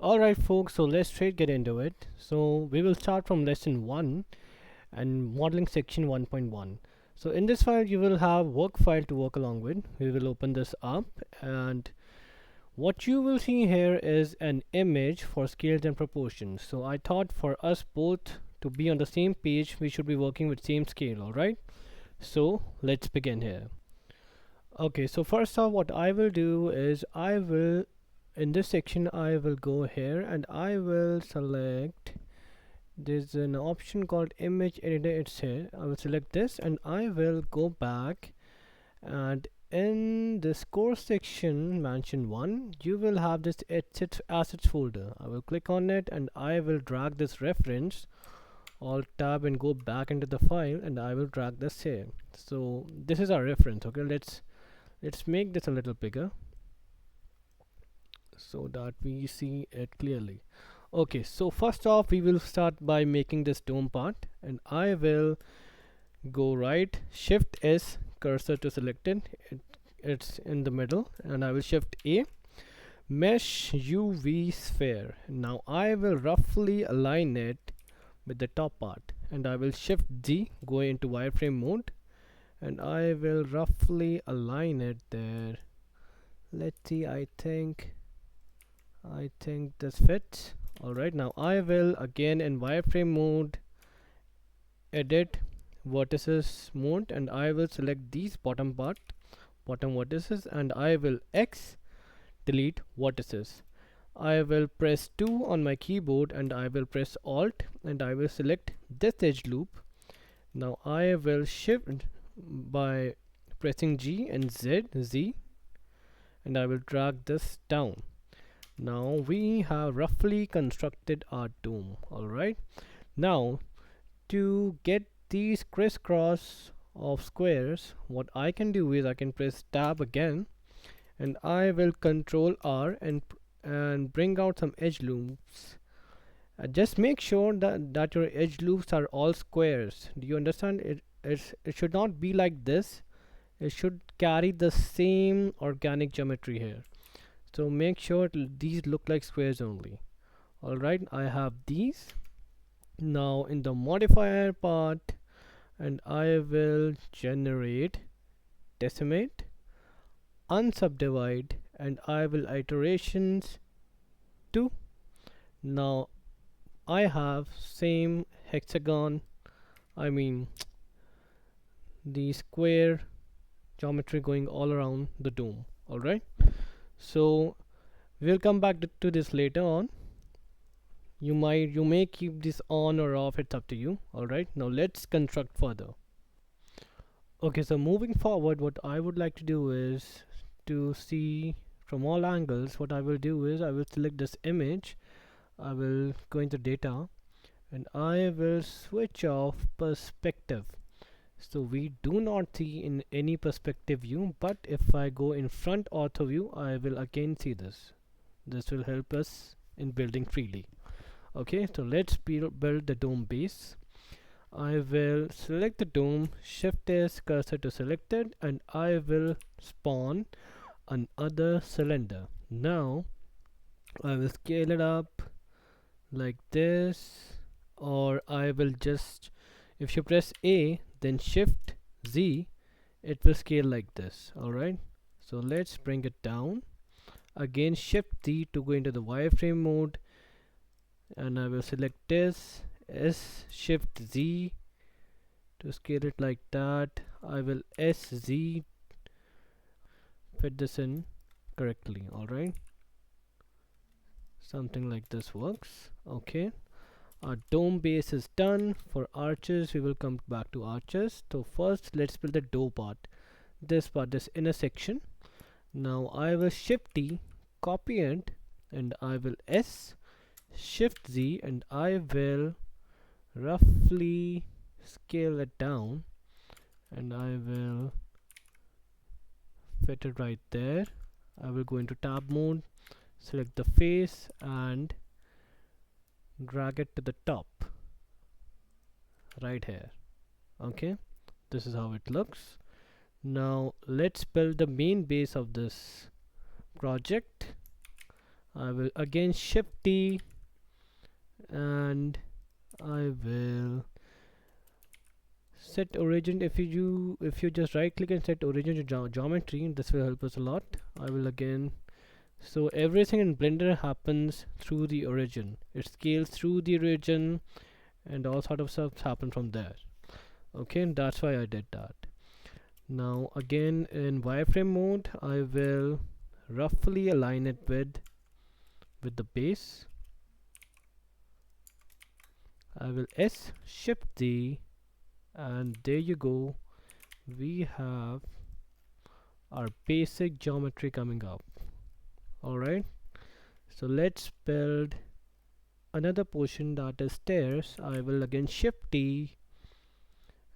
Alright folks, so let's straight get into it. So we will start from lesson 1 and modeling section 1.1. So in this file you will have work file to work along with. We will open this up, and what you will see here is an image for scales and proportions. So I thought for us both to be on the same page we should be working with same scale. Alright, so let's begin here. Okay, so first off, what I will do is in this section I will go here and I will select, there's an option called image editor, it's here. I will select this and I will go back, and in this course section mention 1 you will have this assets folder. I will click on it and I will drag this reference, alt tab, and go back into the file, and I will drag this here. So this is our reference. Okay, let's make this a little bigger so that we see it clearly. Okay, so first off we will start by making this dome part, and I will go right shift S, cursor to selected, it's in the middle, and I will shift A, mesh UV sphere. Now I will roughly align it with the top part, and I will shift Z, go into wireframe mode, and I will roughly align it there. Let's see, I think this fits. Alright, now I will again in wireframe mode edit vertices mode, and I will select these bottom vertices, and I will X delete vertices. I will press 2 on my keyboard and I will press alt and I will select this edge loop. Now I will shift by pressing G and Z, and I will drag this down. Now we have roughly constructed our dome. Alright, now to get these crisscross of squares, what I can do is I can press tab again, and I will control R and bring out some edge loops. Just make sure that your edge loops are all squares. Do you understand? It should not be like this. It should carry the same organic geometry here. So make sure these look like squares only. Alright, I have these. Now in the modifier part, and I will generate, decimate, unsubdivide, and I will iterations 2. Now I have same hexagon, I mean the square geometry going all around the dome. Alright, so we'll come back to this later on. You may keep this on or off, it's up to you. Alright, now let's construct further. Okay, so moving forward, what I would like to do is to see from all angles. What I will do is I will select this image, I will go into data, and I will switch off perspective, so we do not see in any perspective view, but if I go in front ortho view I will again see this will help us in building freely. Okay, so let's build the dome base. I will select the dome, shift S, cursor to selected, and I will spawn another cylinder. Now I will scale it up like this, or I will just, if you press A then shift Z, it will scale like this. Alright, so let's bring it down. Again shift Z to go into the wireframe mode, and I will select this, S, shift Z to scale it like that. I will SZ, fit this in correctly. Alright, something like this works. Okay, our dome base is done. For arches we will come back to arches. So first let's build the door part, this inner section. Now I will shift T, copy it, and I will S, shift Z, and I will roughly scale it down, and I will fit it right there. I will go into tab mode, select the face and drag it to the top right here. Okay, this is how it looks. Now let's build the main base of this project. I will again shift T, and I will set origin. If you just right click and set origin to geometry, this will help us a lot. I will again, so everything in Blender happens through the origin. It scales through the origin, and all sort of stuff happen from there. Okay, and that's why I did that. Now again in wireframe mode, I will roughly align it with the base. I will S shift D, and there you go. We have our basic geometry coming up. Alright, so let's build another portion, that is stairs. I will again shift T,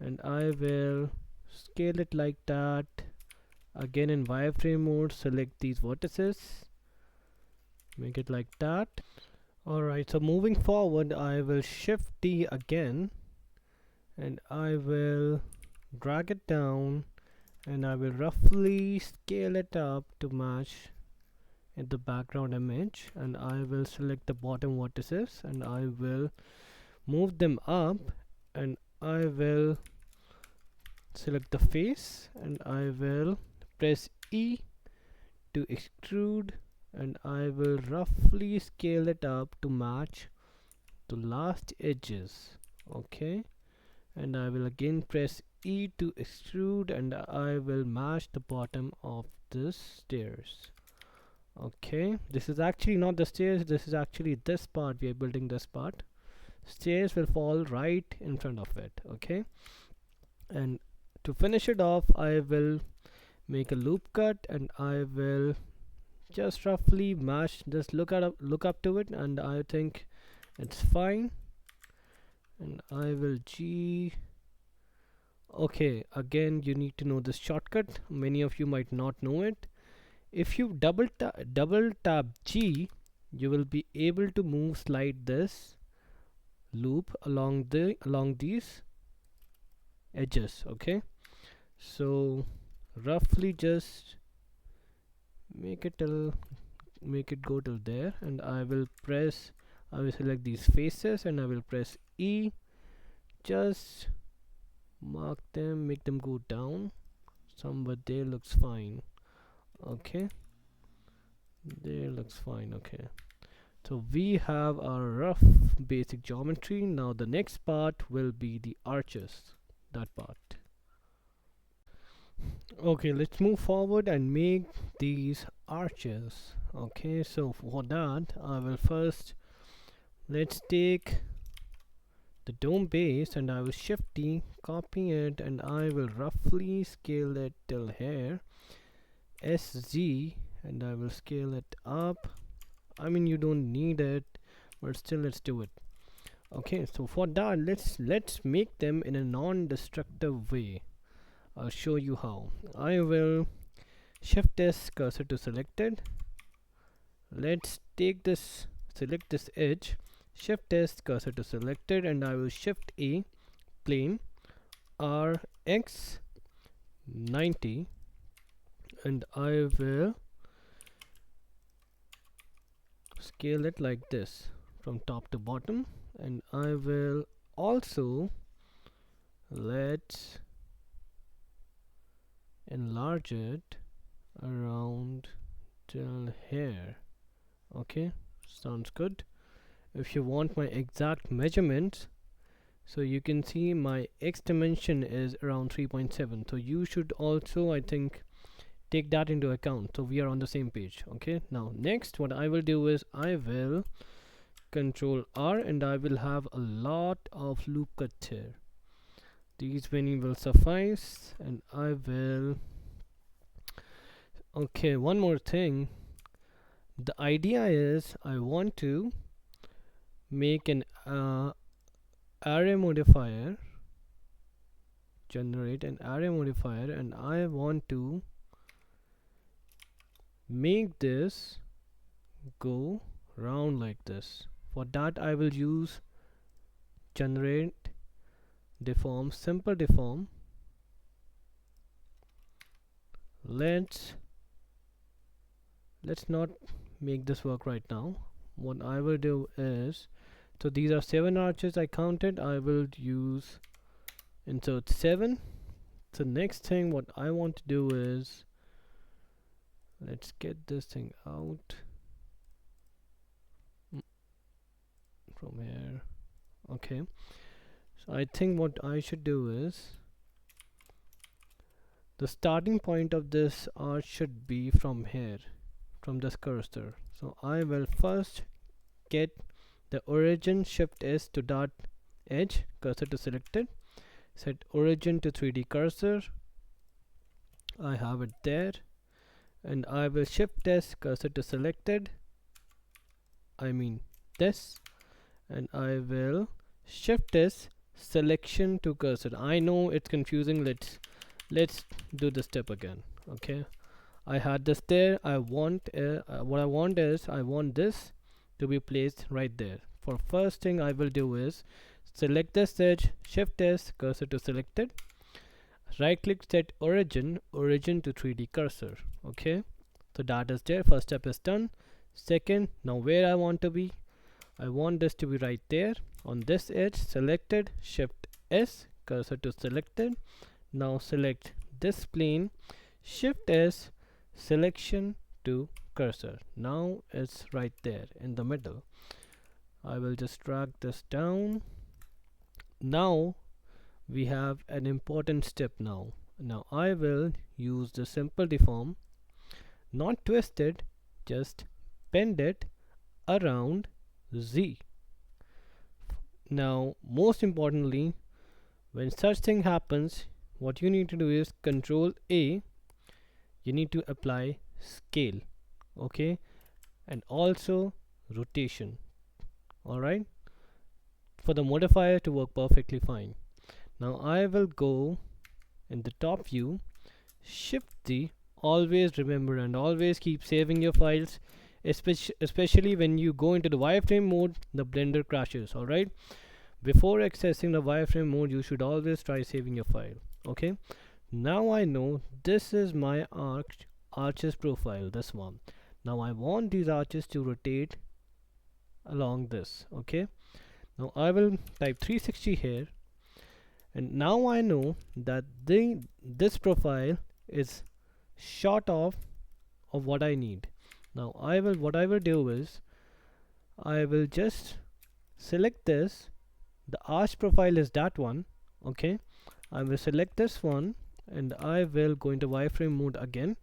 and I will scale it like that. Again in wireframe mode, select these vertices, make it like that. Alright, so moving forward, I will shift T again, and I will drag it down, and I will roughly scale it up to match in the background image, and I will select the bottom vertices, and I will move them up, and I will select the face, and I will press E to extrude, and I will roughly scale it up to match the last edges. Okay, and I will again press E to extrude, and I will match the bottom of the stairs. Okay, this is actually not the stairs, this is actually this part. We are building this part. Stairs will fall right in front of it. Okay, and to finish it off, I will make a loop cut, and I will just roughly match, just look up to it, and I think it's fine. And I will G. Okay, again you need to know this shortcut. Many of you might not know it. If you double tap G, you will be able to slide this loop along these edges. Okay, so roughly just make it go till there, and I will select these faces, and I will press E, just mark them, make them go down somewhere. There looks fine. Okay, there looks fine. Okay, so we have our rough basic geometry. Now the next part will be the arches, that part. Okay, let's move forward and make these arches. Okay, so for that I will first, let's take the dome base, and I will shift T, copy it, and I will roughly scale it till here, SZ, and I will scale it up. I mean, you don't need it, but still let's do it. Okay, so for that, let's make them in a non-destructive way. I'll show you how. I will shift S, cursor to selected. Let's take this, select this edge, shift S, cursor to selected, and I will shift A, plane, RX 90, and I will scale it like this from top to bottom, and I will also, let's enlarge it around till here. Okay, sounds good. If you want my exact measurements, so you can see my X dimension is around 3.7, so you should also, I think, take that into account, so we are on the same page. Okay, now next what I will do is I will control R, and I will have a lot of loop cuts here. These many will suffice, and I will, okay, one more thing. The idea is I want to make an array modifier, generate an array modifier, and I want to make this go round like this. For that I will use generate deform, simple deform. Let's not make this work right now. What I will do is, so these are 7 arches I counted. I will use insert 7. So next thing what I want to do is, let's get this thing out from here. Okay, so I think what I should do is, the starting point of this arch should be from here, from this cursor. So I will first get the origin, shift S to dot edge, cursor to selected, set origin to 3D cursor. I have it there, and I will shift S, cursor to selected, I mean this, and I will shift S, selection to cursor. I know it's confusing. Let's do the step again. Okay, I had this there. I want what I want is, I want this to be placed right there. For first thing I will do is select this edge, shift S, cursor to selected, right click, set origin to 3D cursor. Okay, so that is there. First step is done. Second, now where I want to be, I want this to be right there on this edge, selected, shift S, cursor to selected. Now select this plane, shift S, selection to cursor. Now it's right there in the middle. I will just drag this down. Now we have an important step now. Now I will use the simple deform, not twist it, just bend it around Z. Now most importantly, when such thing happens, what you need to do is Control A. You need to apply scale, okay, and also rotation. Alright, for the modifier to work perfectly fine. Now I will go in the top view, Shift Z. Always remember and always keep saving your files, especially when you go into the wireframe mode, the Blender crashes. Alright, before accessing the wireframe mode, you should always try saving your file. Okay, now I know this is my arches profile, this one. Now I want these arches to rotate along this. Okay, now I will type 360 here, and now I know that this profile is short of what I need. Now what I will do is, I will just select this. The arch profile is that one. Okay, I will select this one, and I will go into wireframe mode again,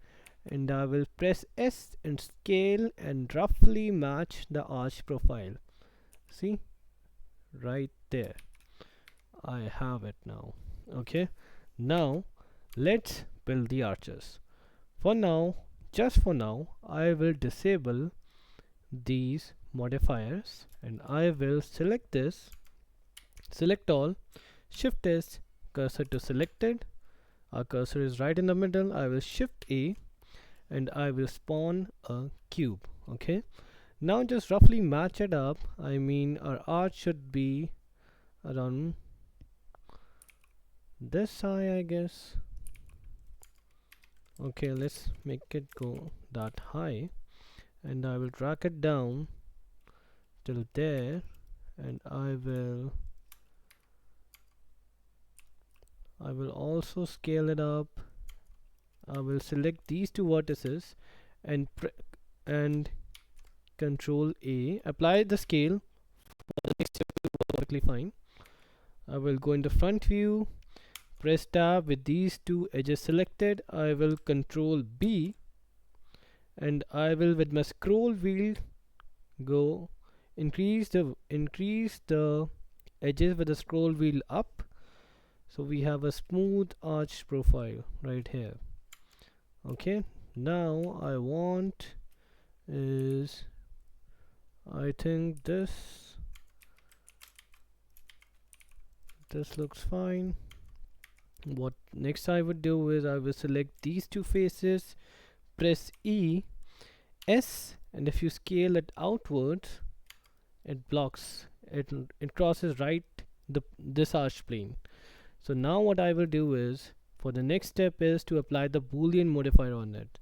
and I will press S and scale and roughly match the arch profile. See, right there, I have it now. Okay, now let's build the arches. For now, just for now, I will disable these modifiers, and I will select this, select all, shift S, cursor to selected. Our cursor is right in the middle. I will shift A, and I will spawn a cube. Okay, now just roughly match it up. I mean, our arch should be around this high, I guess. Okay, let's make it go that high, and I will drag it down till there, and I will also scale it up. I will select these two vertices and Control A, apply the scale. The next step will work perfectly fine. I will go into front view, press tab with these two edges selected. I will Control B, and I will with my scroll wheel go increase the edges with the scroll wheel up, so we have a smooth arch profile right here. Okay, now I want is, I think this looks fine. What next I would do is, I will select these two faces, press E, S, and if you scale it outwards, it blocks it, it crosses right this arch plane. So now what I will do is, for the next step is to apply the Boolean modifier on it.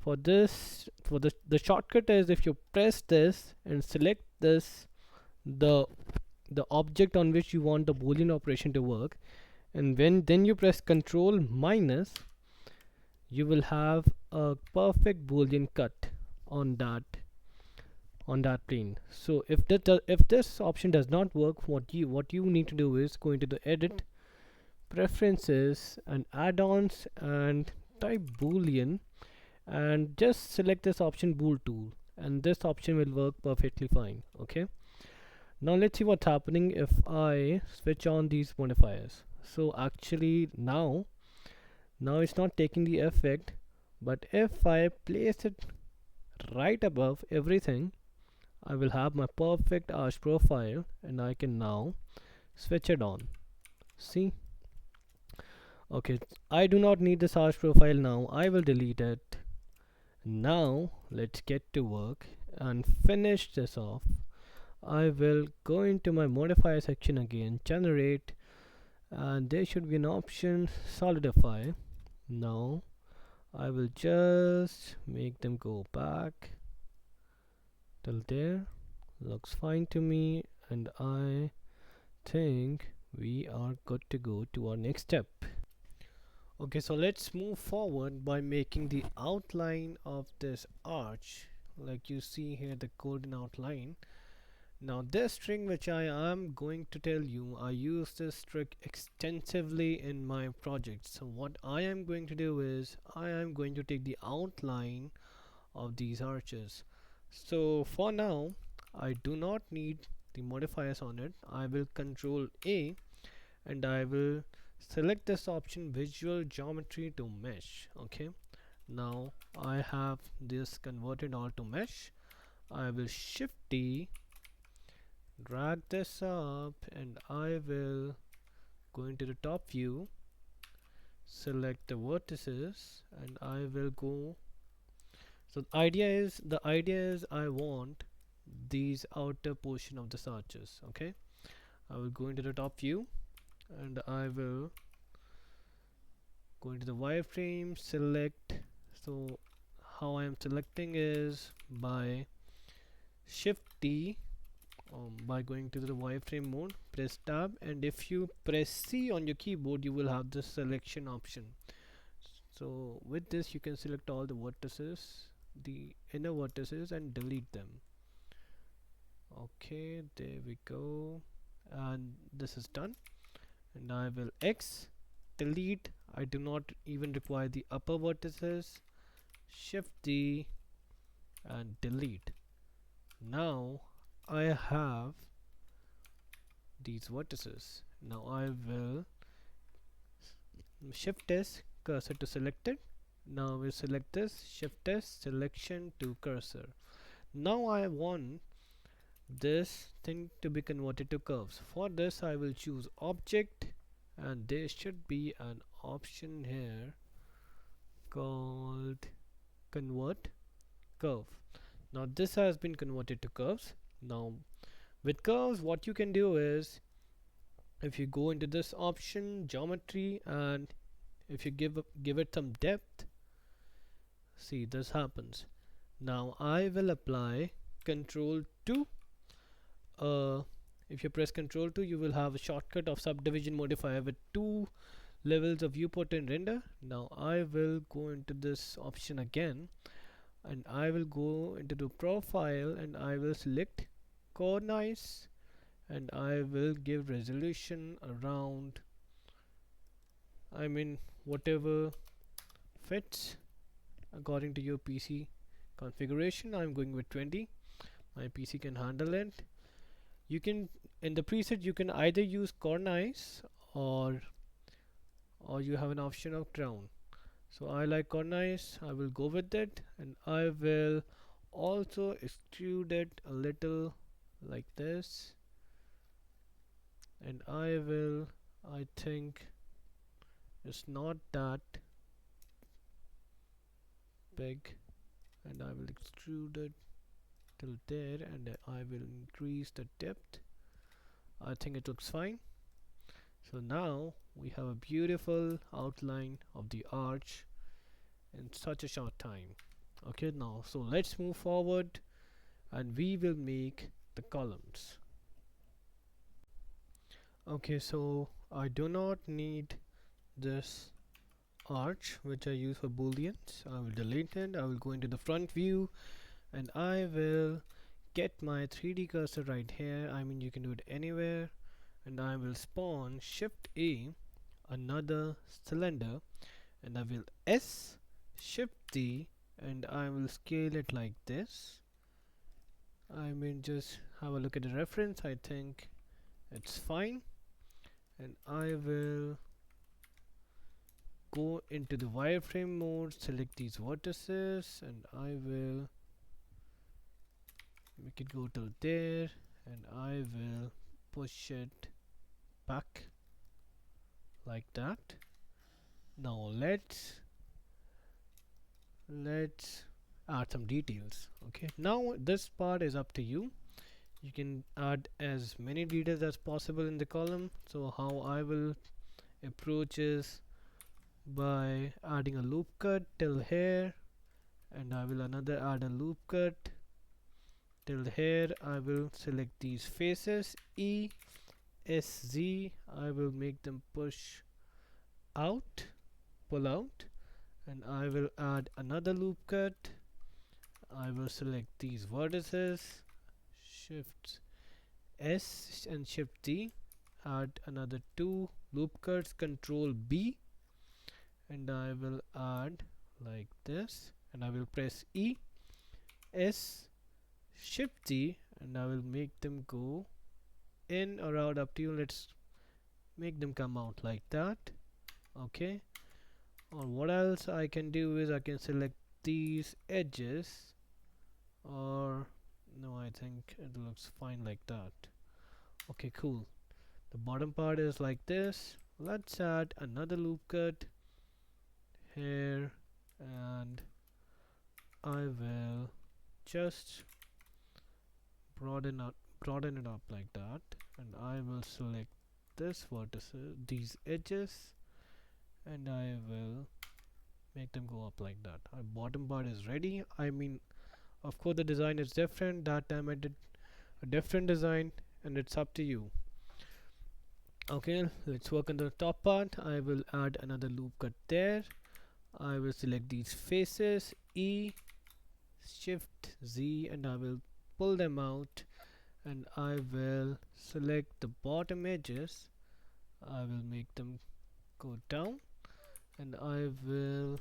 For this, for the shortcut is, if you press this and select this, the the object on which you want the boolean operation to work, and when then you press control minus, you will have a perfect boolean cut on that plane. So if this option does not work, what you need to do is go into the edit, preferences, and add-ons, and type boolean, and just select this option bool tool, and this option will work perfectly fine. Okay, now let's see what's happening if I switch on these modifiers. So actually now it's not taking the effect, but if I place it right above everything, I will have my perfect arch profile, and I can now switch it on. See? Okay, I do not need this arch profile now. I will delete it. Now let's get to work and finish this off. I will go into my modifier section again, generate, and there should be an option solidify. Now I will just make them go back till there. Looks fine to me, and I think we are good to go to our next step. Okay, so let's move forward by making the outline of this arch, like you see here, the golden outline. Now this trick which I am going to tell you, I use this trick extensively in my project. So what I am going to do is I am going to take the outline of these arches. So for now I do not need the modifiers on it. I will control A, and I will select this option visual geometry to mesh. Okay, now I have this converted all to mesh. I will shift D, drag this up, and I will go into the top view, select the vertices, and I will go. So the idea is I want these outer portion of the arches. Okay, I will go into the top view, and I will go into the wireframe, select. So how I am selecting is by shift D, by going to the wireframe mode, press tab, and if you press C on your keyboard, you will have this selection option. So with this you can select all the vertices, the inner vertices, and delete them. Okay, there we go, and this is done. And I will X, delete. I do not even require the upper vertices. Shift D and delete. Now I have these vertices. Now I will shift S, cursor to selected. Now we select this, shift S, selection to cursor. Now I want this thing to be converted to curves. For this I will choose object, and there should be an option here called convert curve. Now this has been converted to curves. Now with curves, what you can do is, if you go into this option geometry, and if you give it some depth, see this happens. Now I will apply control 2. If you press control 2, you will have a shortcut of subdivision modifier with 2 levels of viewport and render. Now I will go into this option again, and I will go into the profile, and I will select cornice, and I will give resolution around, I mean whatever fits according to your PC configuration. I'm going with 20. My PC can handle it. You can, in the preset, you can either use cornice or you have an option of crown. So I like cornice, I will go with it, and I will also extrude it a little like this, and I think it's not that big, and I will extrude it till there, and I will increase the depth. I think it looks fine. So now we have a beautiful outline of the arch in such a short time. Okay, now so let's move forward and we will make the columns. Okay, so I do not need this arch which I use for booleans. I will delete it. I will go into the front view and I will get my 3D cursor right here. I mean, you can do it anywhere, and I will spawn shift A another cylinder, and I will S shift D, and I will scale it like this. I mean, just have a look at the reference. I think it's fine, and I will go into the wireframe mode, select these vertices, and I will make it go till there, and I will push it back like that. Now let's add some details. Okay, now this part is up to you. You can add as many details as possible in the column. So how I will approach is by adding a loop cut till here, and I will another add a loop cut till here. I will select these faces E S Z. I will make them push out, pull out, and I will add another loop cut. I will select these vertices, shift S and shift D, add another two loop cuts, control B, and I will add like this, and I will press E S shift D, and I will make them go in or out, up to you. Let's make them come out like that. Okay, or what else I can do is I can select these edges, or no, I think it looks fine like that. Okay, cool. The bottom part is like this. Let's add another loop cut here, and I will just broaden it up like that, and I will select this vertices, these edges, and I will make them go up like that. Our bottom part is ready. I mean, of course the design is different. That time I did a different design, and it's up to you. Okay, let's work on the top part. I will add another loop cut there. I will select these faces E shift Z, and I will pull them out, and I will select the bottom edges. I will make them go down, and I will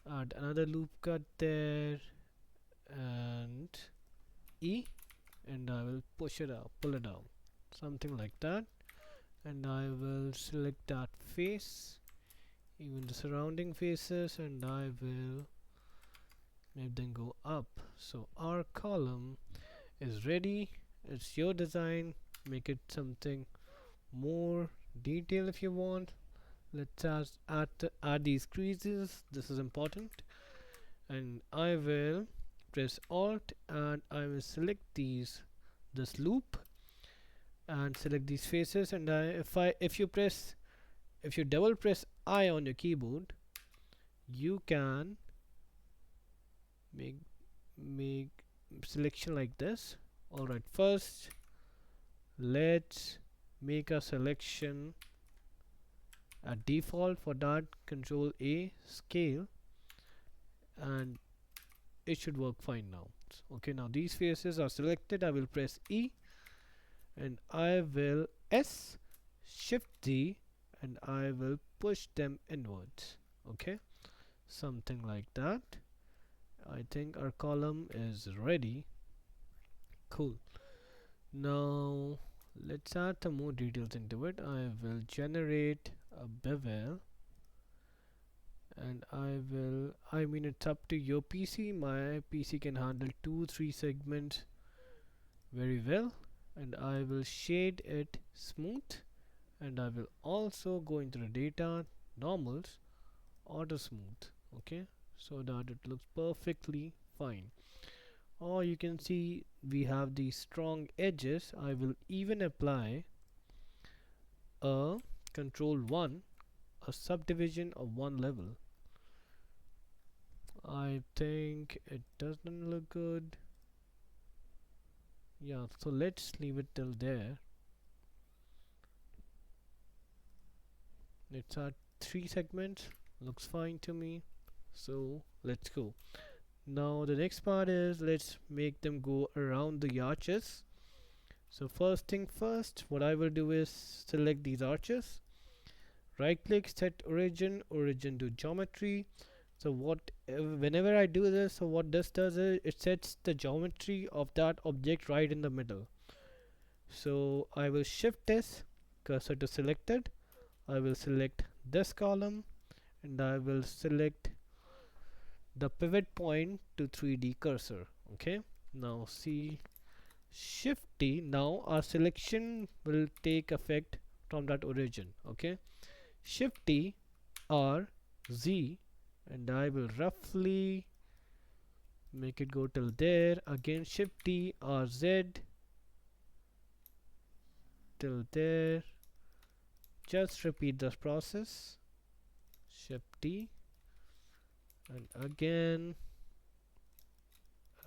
add another loop cut there, and E, and I will push it out, pull it out, something like that. And I will select that face, even the surrounding faces, and I will make them go up. So our column is ready. It's your design. Make it something more detail if you want. Let's add these creases. This is important, and I will press Alt, and I will select this loop, and select these faces, and if you double press I on your keyboard, you can make selection like this. Alright, first let's make a selection at default. For that, control A, scale, and it should work fine now. Okay, now these faces are selected. I will press E, and I will S shift D, and I will push them inwards. Okay, something like that. I think our column is ready. Cool. Now let's add some more details into it. I will generate a bevel, and I mean, it's up to your PC. My PC can handle 2-3 segments very well, and I will shade it smooth, and I will also go into the data, normals, auto smooth. Okay, so that it looks perfectly fine. Or you can see we have these strong edges. I will even apply a control 1, a subdivision of one level. I think it doesn't look good. Yeah, so let's leave it till there. It's at 3 segments, looks fine to me. So let's go. Now the next part is let's make them go around the arches. So first thing first, what I will do is select these arches, right click, set origin, origin to geometry. So whenever I do this, so what this does is it sets the geometry of that object right in the middle. So I will shift this cursor to selected. I will select this column and I will select the pivot point to 3D cursor. Okay, now see, shift T. Now our selection will take effect from that origin. Okay, shift T, R, Z, and I will roughly make it go till there. Again shift T, R, Z till there. Just repeat this process. Shift T and again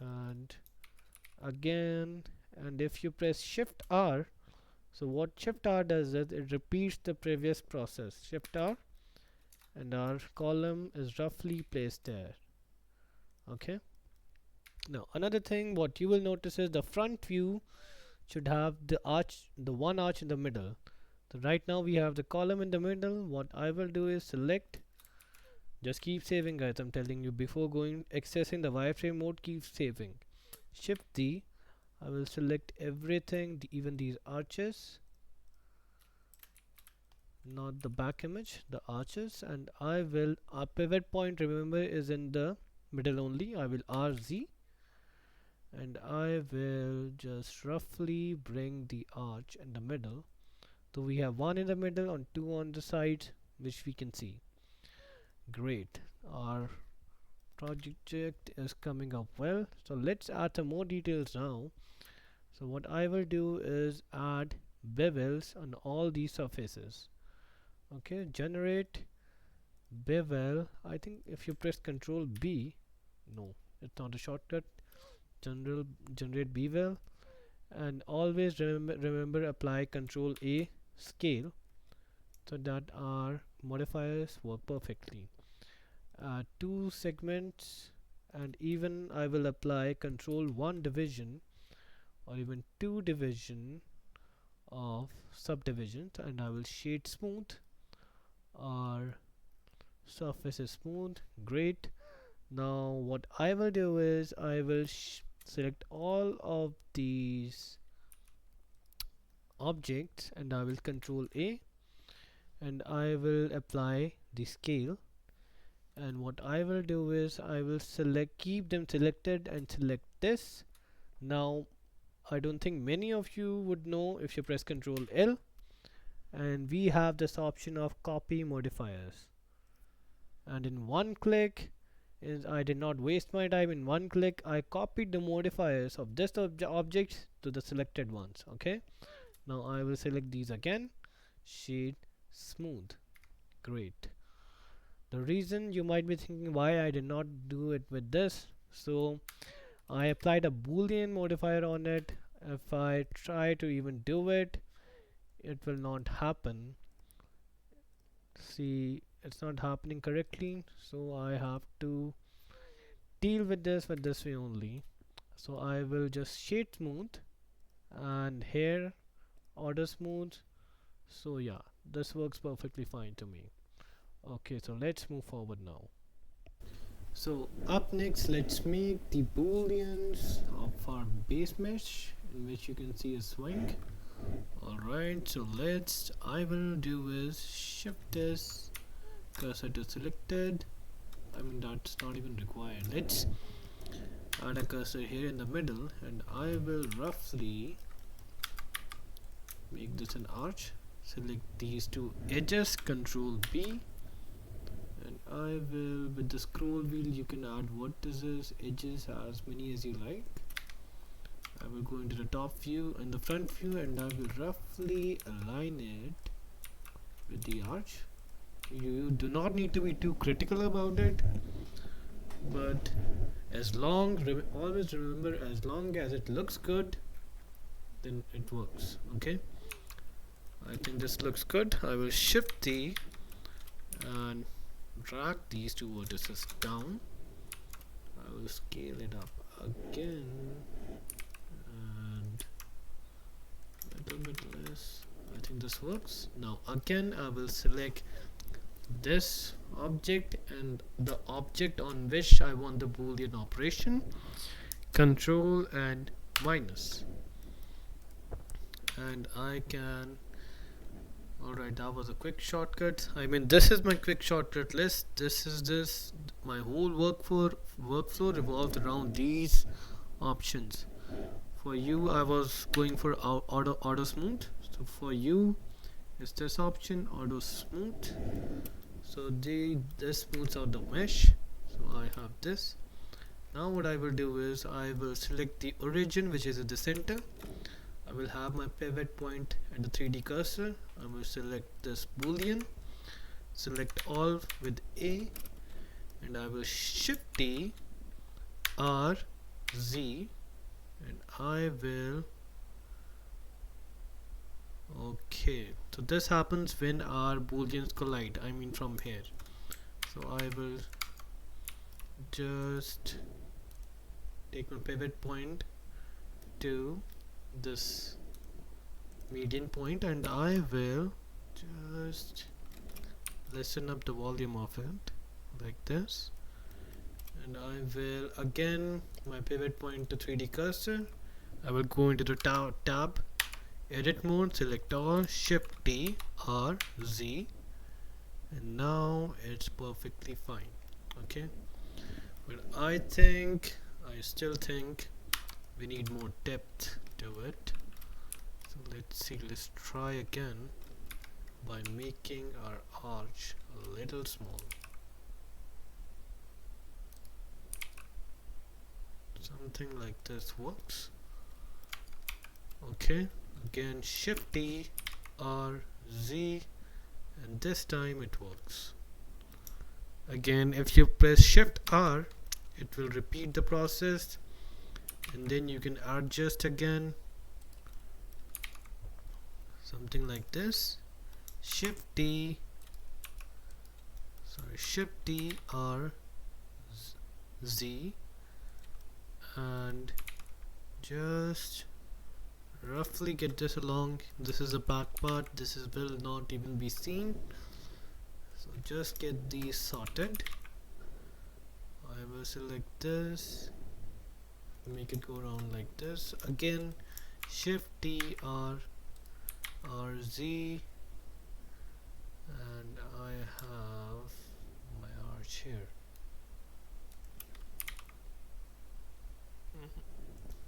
and again, and if you press shift R, so what shift R does is it repeats the previous process. Shift R and our column is roughly placed there. Okay, now another thing what you will notice is the front view should have the arch, the one arch in the middle. So right now we have the column in the middle. What I will do is select, just keep saving guys, I'm telling you, before going accessing the wireframe mode, keep saving. Shift D, I will select everything, even these arches, not the back image, the arches, and I will, our pivot point remember is in the middle only. I will RZ and I will just roughly bring the arch in the middle. So we have one in the middle and two on the sides, which we can see. Great, our project is coming up well. So let's add some more details now. So what I will do is add bevels on all these surfaces. Okay, generate bevel. I think if you press Control B, no, it's not a shortcut. Generate bevel, and always remember apply Control A scale so that our modifiers work perfectly. 2 segments, and even I will apply Control 1 division or even 2 division of subdivisions, and I will shade smooth. Our surface is smooth. Great. Now what I will do is I will select all of these objects and I will Control A and I will apply the scale, and what I will do is I will keep them selected and select this. Now I don't think many of you would know, if you press Control L and we have this option of copy modifiers, and in one click is I did not waste my time. In one click I copied the modifiers of this object to the selected ones. Okay, now I will select these again, shade smooth. Great. The reason you might be thinking why I did not do it with this, so I applied a boolean modifier on it. If I try to even do it, it will not happen. See, it's not happening correctly, so I have to deal with this way only. So I will just shade smooth and here order smooth. So yeah, this works perfectly fine to me. Okay, so let's move forward now. So up next, let's make the booleans of our base mesh, in which you can see a swing. Alright, so I will do is shift this cursor to selected. I mean, that's not even required. Let's add a cursor here in the middle and I will roughly make this an arch. Select these two edges, Control B, and I will, with the scroll wheel you can add edges as many as you like. I will go into the top view and the front view and I will roughly align it with the arch. You do not need to be too critical about it. but always remember, as long as it looks good, then it works. Okay, I think this looks good. I will shift D and drag these two vertices down. I will scale it up again and a little bit less. I think this works. Now again I will select this object and the object on which I want the boolean operation, control and minus, and I can, alright, that was a quick shortcut. I mean, this is my quick shortcut list. This my whole workflow revolved around these options. For you I was going for auto smooth, so for you is this option, auto smooth. So this smooths out the mesh, so I have this. Now what I will do is I will select the origin, which is at the center. I will have my pivot point at the 3D cursor. I will select this boolean, select all with A, and I will shift T, R, Z, and I will, okay, so this happens when our booleans collide, I mean from here. So I will just take my pivot point to this median point and I will just lessen up the volume of it like this, and I will again my pivot point to 3D cursor. I will go into the tab edit mode, select all, shift T, R, Z, and now it's perfectly fine. Okay, but I still think we need more depth to it. So let's see, let's try again by making our arch a little small. Something like this works. Okay, again shift T, R, Z, and this time it works. Again, if you press shift R, it will repeat the process, and then you can adjust again, something like this. Shift T, R, Z, and just roughly get this along. This is the back part, this will not even be seen, so just get these sorted. I will select this, make it go around like this. Again shift T, R, Z, and I have my arch here.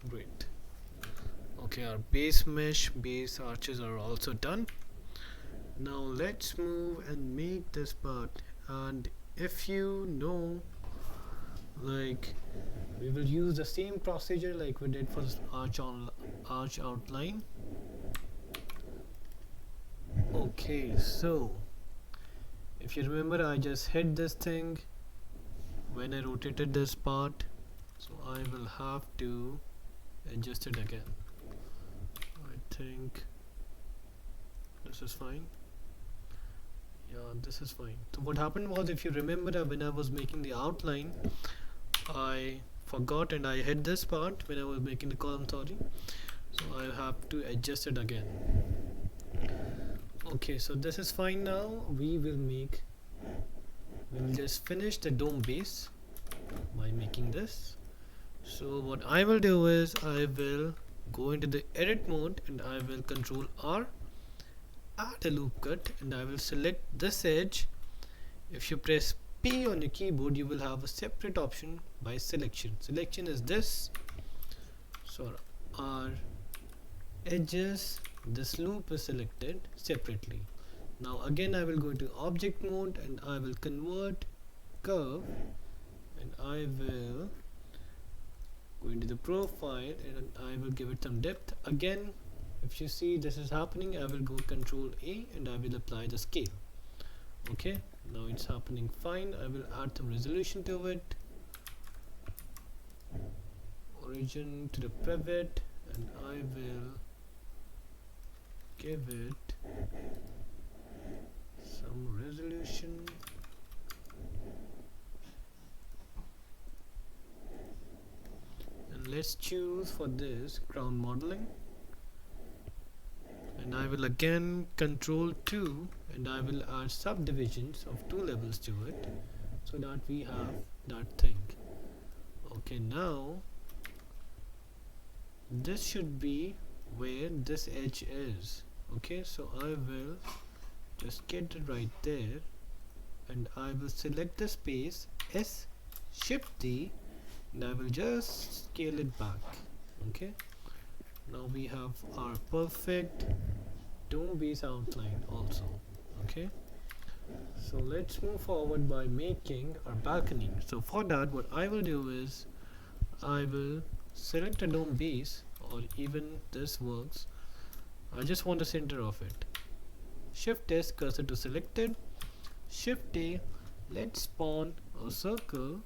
Great. Okay, our base mesh, base arches are also done. Now let's move and make this part, and if you know, like, we will use the same procedure like we did for this arch outline. Okay, so if you remember, I just hit this thing when I rotated this part, so I will have to adjust it again. I think this is fine. Yeah, this is fine. So what happened was, if you remember, when I was making the outline, I forgot and I hit this part when I was making the column, sorry, so I have to adjust it again. Okay, so this is fine. Now we will just finish the dome base by making this. So what I will do is I will go into the edit mode and I will control R, add a loop cut, and I will select this edge. If you press P on your keyboard, you will have a separate option by selection. Selection is this. So our edges, this loop is selected separately. Now again I will go into object mode and I will convert curve, and I will go into the profile and I will give it some depth. Again, if you see this is happening, I will go Control A and I will apply the scale. Okay, now it's happening fine. I will add some resolution to it. origin to the pivot, and I will give it some resolution. And let's choose for this ground modeling, and I will again control 2, and I will add subdivisions of 2 levels to it so that we have that thing. Okay, now this should be where this edge is. Okay, so I will just get it right there, and I will select the space, S, Shift D, and I will just scale it back. Okay, now we have our perfect dome base outline also. Okay, so let's move forward by making our balcony. So for that, what I will do is I will select a dome base, or even this works. I just want the center of it. Shift S, cursor to selected. Shift A, let's spawn a circle,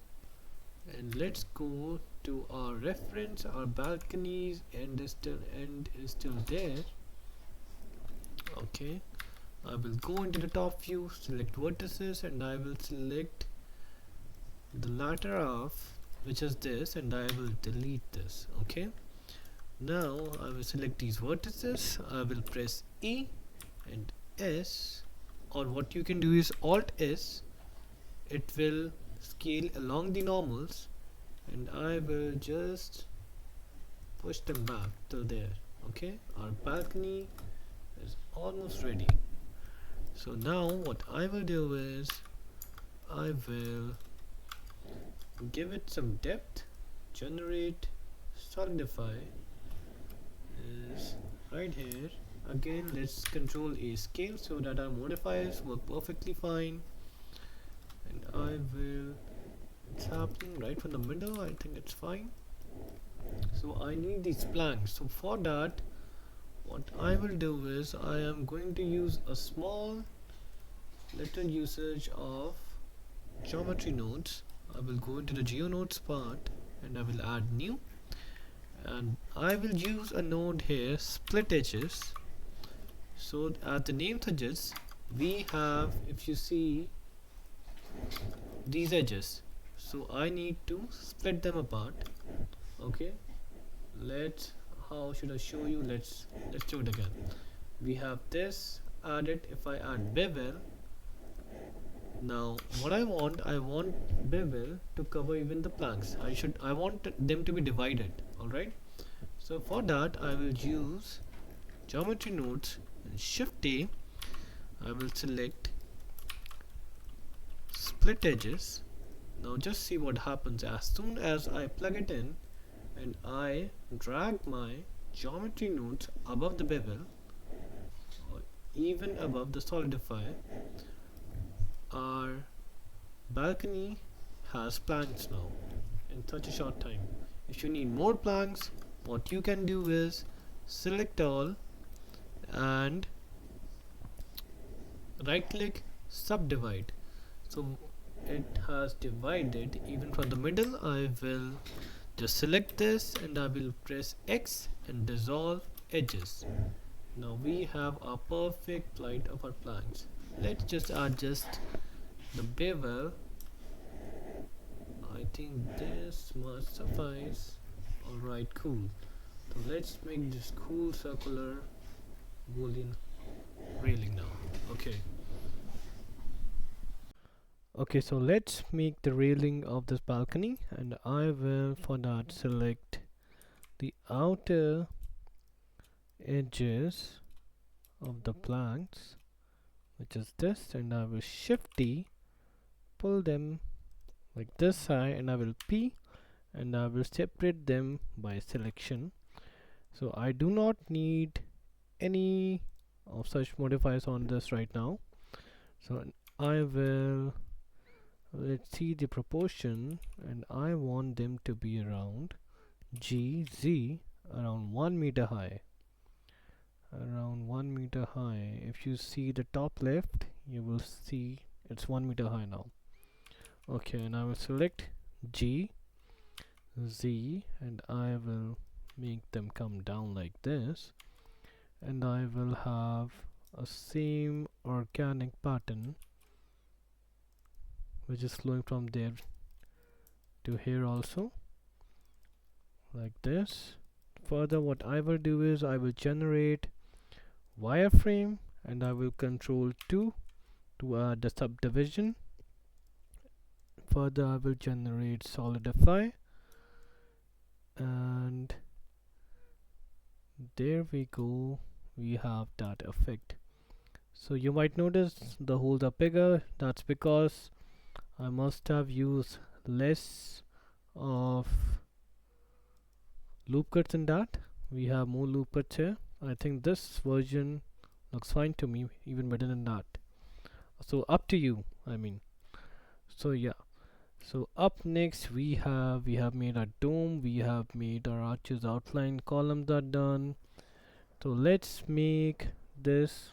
and let's go to our reference. Our balconies end is still there. Okay, I will go into the top view, select vertices, and I will select the latter half, which is this, and I will delete this. Okay, now I will select these vertices. I will press E and S, or what you can do is Alt S. It will scale along the normals, and I will just push them back till there. Okay, our balcony is almost ready. So now what I will do is I will give it some depth. Generate solidify is right here. Again, let's control A scale so that our modifiers work perfectly fine, and I will, it's happening right from the middle. I think it's fine. So I need these planks. So for that, what I will do is I am going to use a small little usage of geometry nodes. I will go into the geonodes part, and I will add new, and I will use a node here, split edges. So as the name suggests, we have, if you see, these edges, so I need to split them apart. Okay, let's, how should I show you? Let's do it again. We have this added. If I add bevel, now what I want bevel to cover even the planks. I want them to be divided. Alright, so for that I will use geometry nodes and Shift A. I will select split edges. Now just see what happens as soon as I plug it in and I drag my geometry nodes above the bevel or even above the solidify. Our balcony has planks now in such a short time. If you need more planks, what you can do is select all and right click subdivide. So it has divided even from the middle. I will just select this and I will press X and dissolve edges. Now we have a perfect flight of our planks. Let's just adjust the bevel. I think this must suffice. Alright, cool. So let's make this cool circular boolean railing now. Okay, so let's make the railing of this balcony, and I will for that select the outer edges of the planks, which is this, and I will Shift D, pull them like this side, and I will P, and I will separate them by selection. So I do not need any of such modifiers on this right now. So I will, let's see the proportion, and I want them to be around GZ, around 1 meter high. Around 1 meter high. If you see the top left, you will see it's 1 meter high now. Okay, and I will select G. Z, and I will make them come down like this, and I will have a same organic pattern which is flowing from there to here also, like this. Further, what I will do is I will generate wireframe, and I will control 2 to add the subdivision. Further, I will generate solidify, and there we go, we have that effect. So you might notice the holes are bigger. That's because I must have used less of loop cuts in that. We have more loop cuts here. I think this version looks fine to me, even better than that. So up to you, I mean. So yeah, so up next we have made our dome, we have made our arches outline, columns are done. So let's make this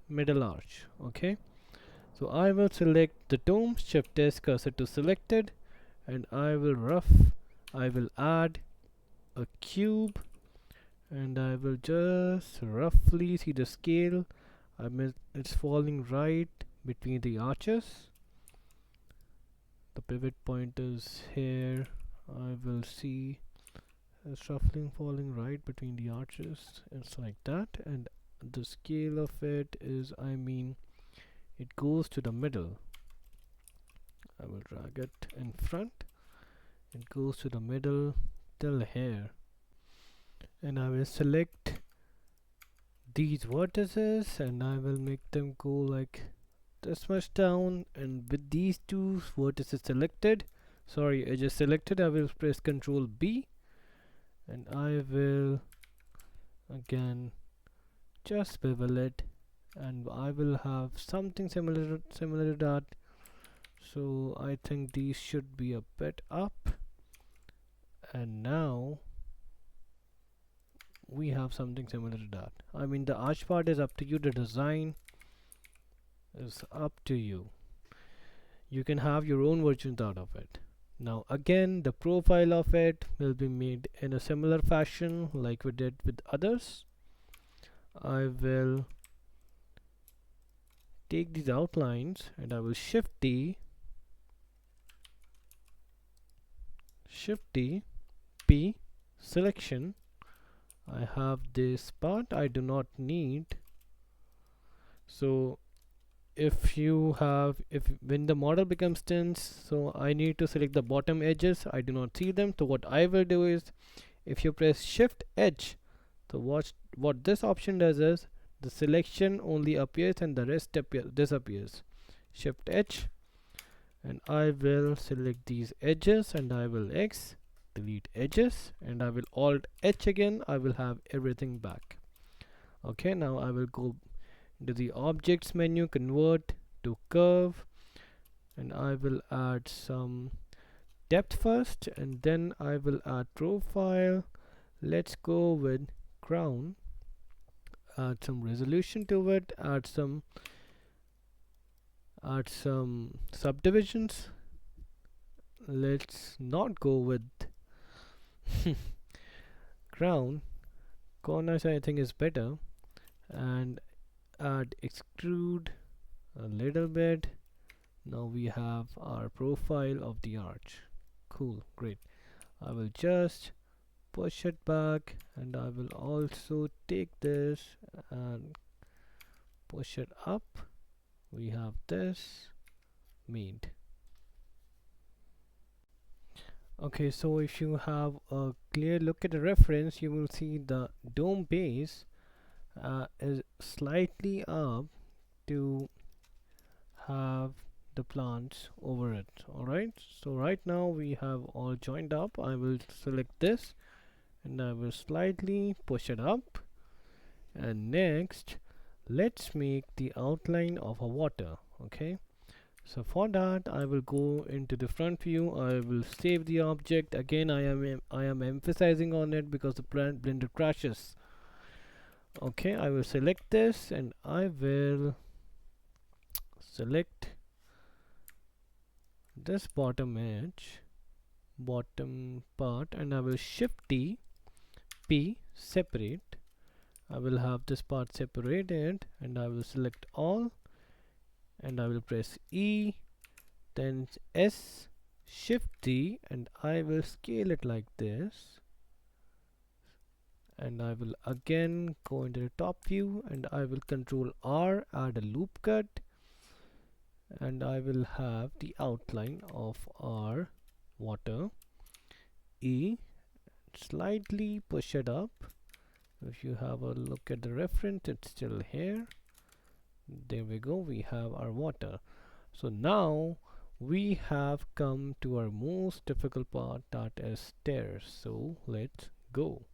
middle arch. Okay, so I will select the dome, shift S, cursor to selected, and I will add a cube, and I will just roughly see the scale. I mean, it's falling right between the arches. The pivot point is here. I will see it's roughly falling right between the arches. It's like that, and the scale of it is, I mean, it goes to the middle. I will drag it in front. It goes to the middle till here, and I will select these vertices, and I will make them go like this much down. And with these two vertices selected, sorry, edges selected, I will press Ctrl B, and I will again just bevel it, and I will have something similar to that. So I think these should be a bit up, and now we have something similar to that. I mean, the arch part is up to you, the design is up to you. You can have your own versions out of it. Now again, the profile of it will be made in a similar fashion like we did with others. I will take these outlines, and I will shift D, P, selection. I have this part I do not need. So if when the model becomes dense, so I need to select the bottom edges. I do not see them. So what I will do is, if you press shift H, so what this option does is the selection only appears and the rest disappears. Shift H, and I will select these edges, and I will X, delete edges, and I will Alt H again. I will have everything back. Okay, now I will go into the objects menu, convert to curve, and I will add some depth first, and then I will add profile. Let's go with crown, add some resolution to it, add some subdivisions. Let's not go with crown. Corners I think is better, and add extrude a little bit. Now we have our profile of the arch. Cool, great. I will just push it back, and I will also take this and push it up. We have this made. Okay, so if you have a clear look at the reference, you will see the dome base is slightly up to have the plants over it. Alright, so right now we have all joined up. I will select this, and I will slightly push it up, and next let's make the outline of a water. Okay, so for that I will go into the front view. I will save the object. Again, I am emphasizing on it because the Blender crashes. Okay, I will select this, and I will select this bottom edge, bottom part, and I will shift T, P, separate. I will have this part separated, and I will select all, and I will press E, then S, shift D, and I will scale it like this, and I will again go into the top view, and I will control R, add a loop cut, and I will have the outline of our water. E, slightly push it up. If you have a look at the reference, it's still here. There we go, we have our water. So now we have come to our most difficult part, that is stairs. So let's go.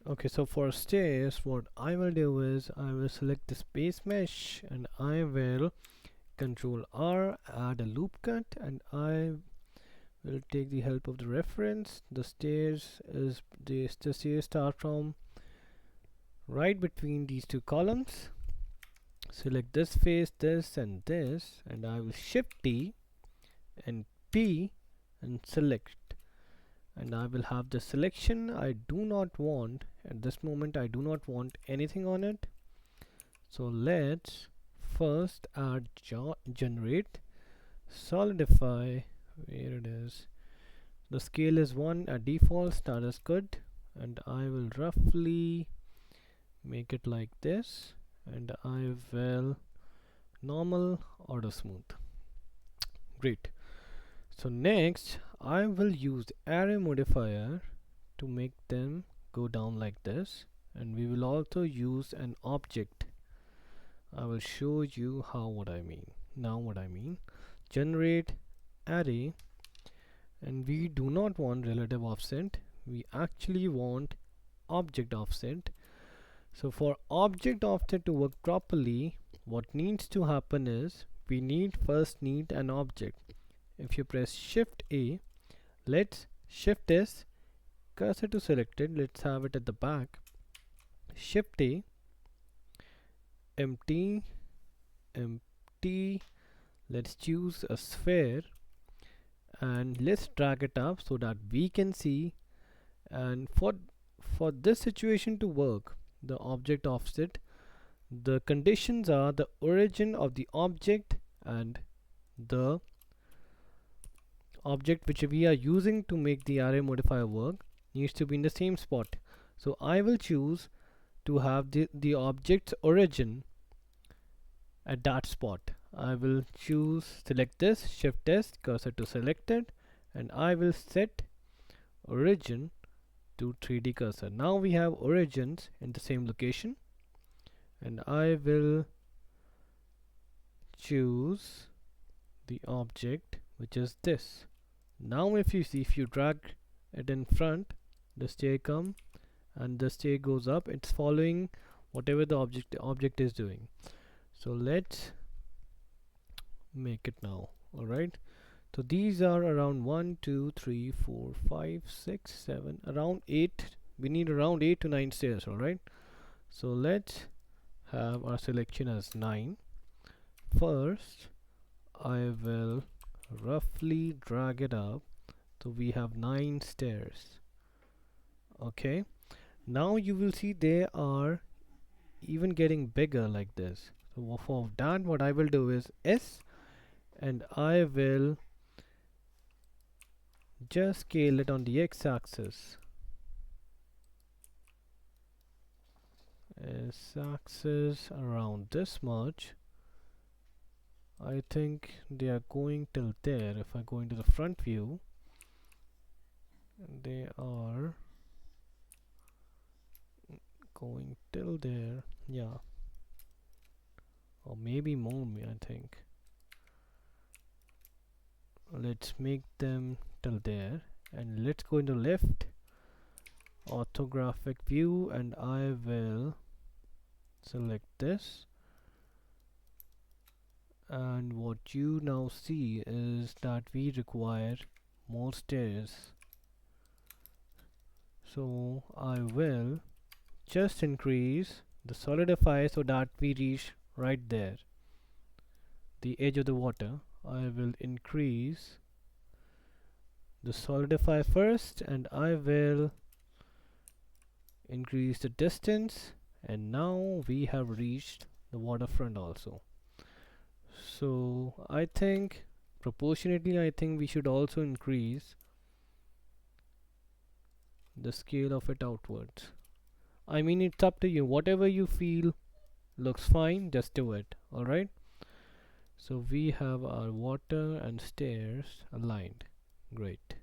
Okay, so for stairs, what I will do is I will select the space mesh, and I will control R, add a loop cut, and I will take the help of the reference. The stairs start from right between these two columns. Select this face, this, and this, and I will shift T and P and select, and I will have the selection. I do not want at this moment, I do not want anything on it. So let's first add generate, solidify, where it is, the scale is 1 at default, that is good, and I will roughly make it like this, and I will normal, auto smooth. Great. So next I will use the array modifier to make them go down like this, and we will also use an object. I will show you what I mean. Generate array, and we do not want relative offset, we actually want object offset. So for object offset to work properly, what needs to happen is we first need an object. If you press shift A, let's shift S, cursor to selected, let's have it at the back, shift A, empty, let's choose a sphere, and let's drag it up so that we can see. And for this situation to work, the object offset, the conditions are the origin of the object and the object which we are using to make the array modifier work needs to be in the same spot. So I will choose to have the object's origin at that spot. I will select this, shift S, cursor to selected, and I will set origin to 3D cursor. Now we have origins in the same location, and I will choose the object which is this. Now if you drag it in front, the stair come and the stair goes up, it's following whatever the object is doing. So let's make it now. Alright, so these are around 1 2 3 4 5 6 7, around 8. We need around 8 to 9 stairs. Alright, so let's have our selection as 9. First I will roughly drag it up so we have 9 stairs. Okay, now you will see they are even getting bigger like this. So for that, what I will do is S, and I will just scale it on the x-axis. X-axis around this much. I think they are going till there. If I go into the front view, they are going till there. Yeah, or maybe more, I think. Let's make them till there, and let's go into left orthographic view, and I will select this, and what you now see is that we require more stairs. So I will just increase the solidify so that we reach right there, the edge of the water. I will increase the solidify first, and I will increase the distance, and now we have reached the waterfront also. So I think proportionately, I think we should also increase the scale of it outwards. I mean, it's up to you. Whatever you feel looks fine, just do it. Alright. So we have our water and stairs aligned. Great.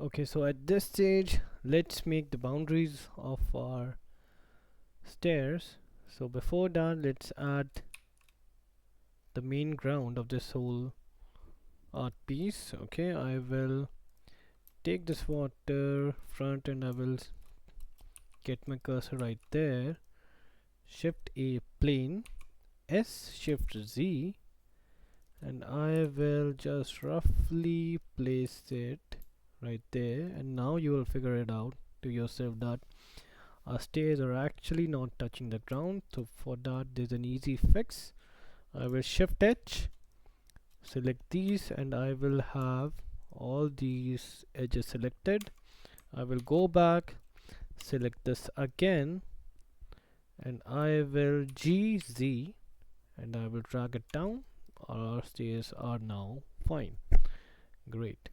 Okay, so at this stage, let's make the boundaries of our stairs. So before that, let's add the main ground of this whole art piece. Okay, I will take this water front and I will get my cursor right there. Shift A plane, S shift Z, and I will just roughly place it right there, and now you will figure it out to yourself that our stairs are actually not touching the ground. So for that there's an easy fix. I will shift H, select these, and I will have all these edges selected. I will go back, select this again, and I will GZ, and I will drag it down. Our stairs are now fine. Great.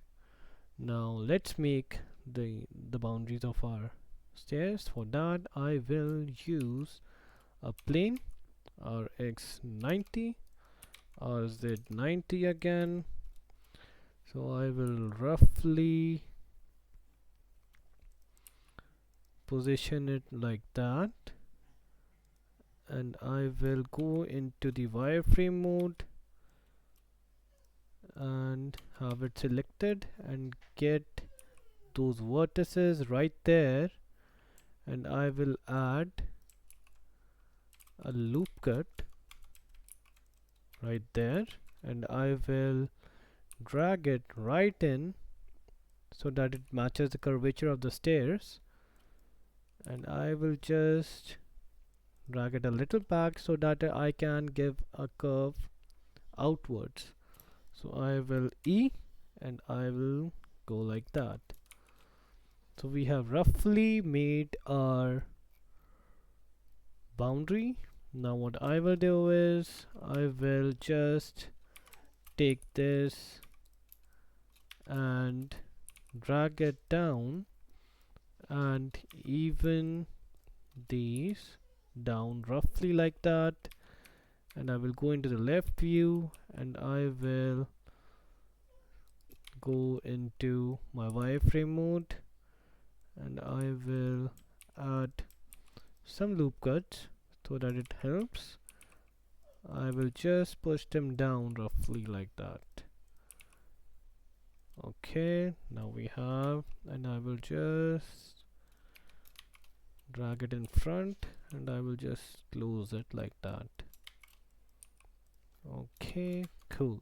Now let's make the boundaries of our stairs. For that I will use a plane, RX 90, RZ 90 again. So I will roughly position it like that, and I will go into the wireframe mode and have it selected and get those vertices right there, and I will add a loop cut right there, and I will drag it right in so that it matches the curvature of the stairs, and I will just drag it a little back so that I can give a curve outwards. So I will E, and I will go like that. So we have roughly made our boundary. Now what I will do is I will just take this and drag it down and even these down roughly like that, and I will go into the left view and I will go into my wireframe mode, and I will add some loop cuts so that it helps. I will just push them down roughly like that. Okay, now we have, and I will just drag it in front and I will just close it like that. Okay, cool.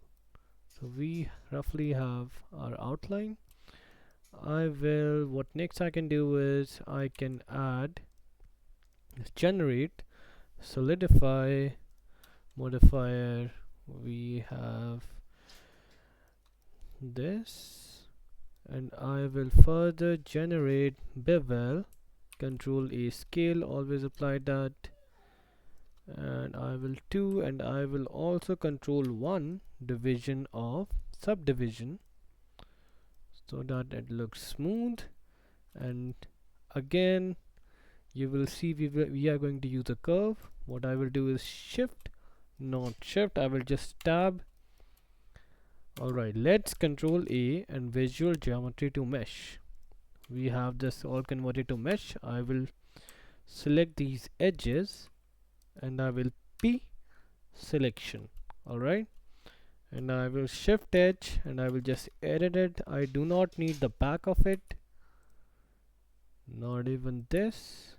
So we roughly have our outline. What next I can do is I can add generate solidify modifier. We have this, and I will further generate bevel. Control A scale, always apply that, and I will 2, and I will also control 1 division of subdivision so that it looks smooth. And again you will see we are going to use a curve. What I will do is shift, not shift, I will just tab. Alright, let's control A and visual geometry to mesh. We have this all converted to mesh. I will select these edges and I will P selection. Alright, and I will shift edge and I will just edit it. I do not need the back of it, not even this.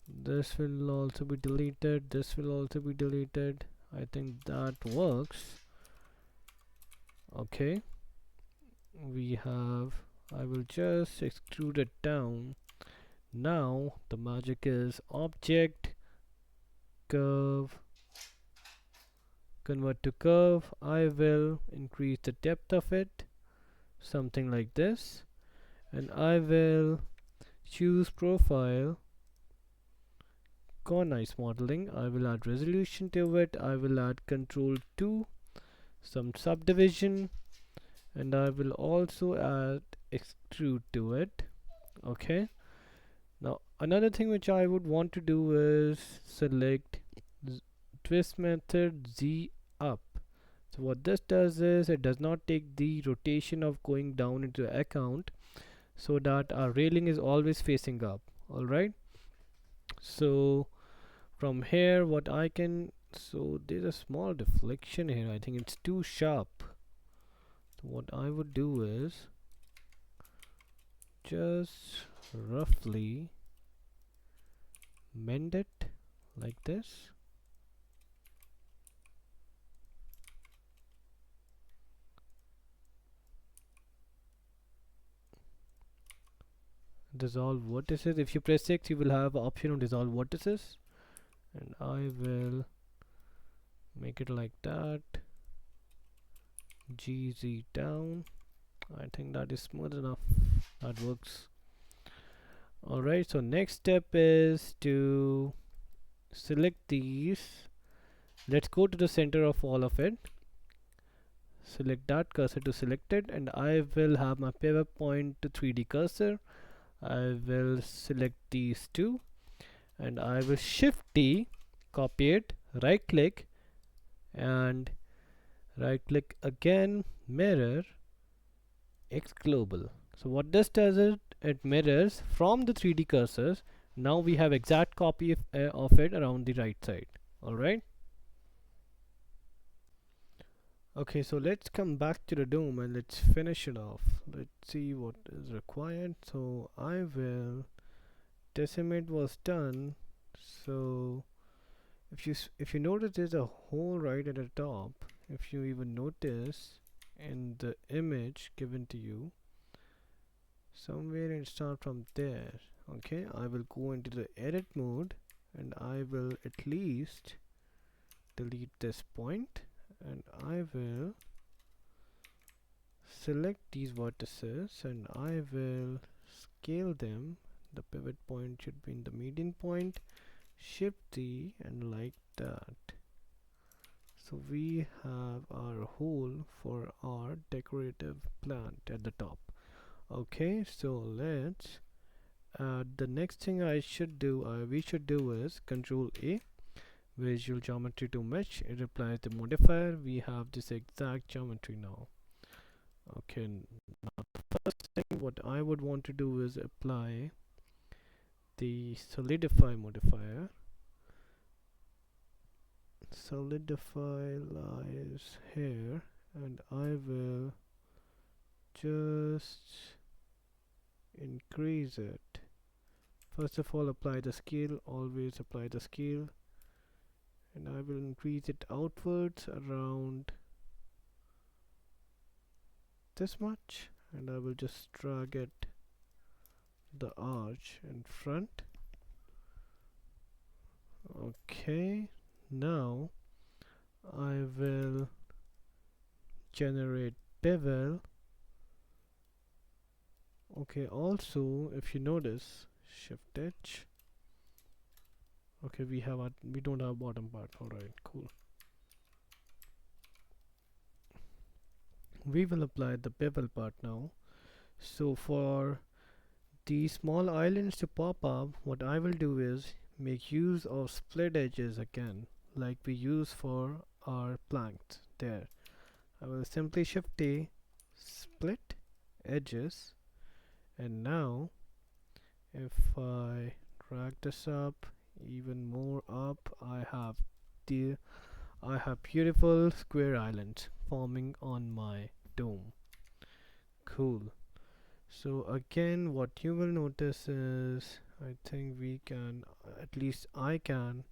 This will also be deleted, this will also be deleted. I think that works. Okay, we have, I will just extrude it down. Now the magic is object, curve, convert to curve, I will increase the depth of it, something like this, and I will choose profile, cornice modeling. I will add resolution to it. I will add control 2, some subdivision, and I will also add extrude to it. Okay, now another thing which I would want to do is select twist method Z up. So what this does is it does not take the rotation of going down into the account, so that our railing is always facing up. Alright, so from here what I can, so there's a small deflection here, I think it's too sharp. So what I would do is just roughly mend it like this. Dissolve vertices, if you press X you will have option on dissolve vertices, and I will make it like that. GZ down, I think that is smooth enough, that works. Alright, so next step is to select these. Let's go to the center of all of it, select that cursor to select it, and I will have my pivot point to 3D cursor. I will select these two and I will shift D, copy it, right click, and right click again, mirror X global. So what this does is it mirrors from the 3D cursors. Now we have exact copy of it around the right side. Alright. Okay, so let's come back to the dome and let's finish it off. Let's see what is required. So I will decimate was done. So if you notice there's a hole right at the top, if you even notice in the image given to you, somewhere it start from there. Okay, I will go into the edit mode and I will at least delete this point, and I will select these vertices and I will scale them. The pivot point should be in the median point, shift D, and like that. So we have our hole for our decorative plant at the top. Okay, so let's the next thing I should do, we should do is Control A, Visual Geometry to Mesh. It applies the modifier. We have this exact geometry now. Okay, now the first thing what I would want to do is apply the Solidify modifier. Solidify lies here, and I will just increase it. First of all, apply the scale, always apply the scale, and I will increase it outwards around this much, and I will just drag it the arch in front. Okay, now I will generate bevel. Okay, also if you notice, shift H. Okay, we don't have bottom part. Alright, cool. We will apply the bevel part now. So for the small islands to pop up, what I will do is make use of split edges again, like we use for our planks there. I will simply shift A, split edges, and now if I drag this up even more up, I have beautiful square islands forming on my dome. Cool. So again, what you will notice is I think we can, at least I can,